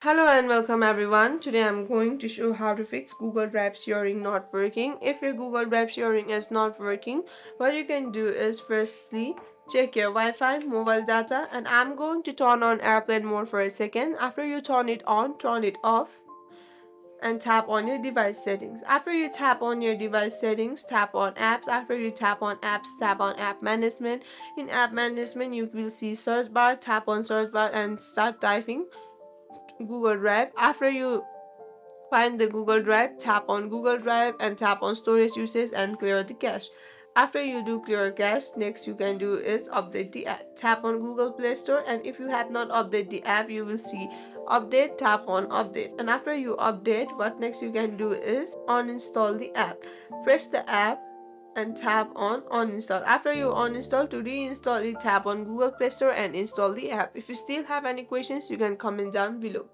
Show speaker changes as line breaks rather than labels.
Hello and welcome everyone. Today I'm going to show how to fix Google Drive sharing not working. If your Google Drive sharing is not working, what you can do is firstly check your Wi-Fi, mobile data, and I'm going to turn on airplane mode for a second. After you turn it on, turn it off and tap on your device settings. After you tap on your device settings, tap on apps. After you tap on apps, tap on app management. In app management, you will see search bar. Tap on search bar and start typing Google Drive. After you find the Google Drive, tap on Google Drive and tap on storage usage and clear the cache. After you do clear cache, next you can do is update the app. Tap on Google Play Store, and if you have not updated the app, you will see update, tap on update. And after you update, what next you can do is uninstall the app. Press the app and tap on uninstall. After you uninstall, to reinstall it, tap on Google Play Store and install the app. If you still have any questions, you can comment down below.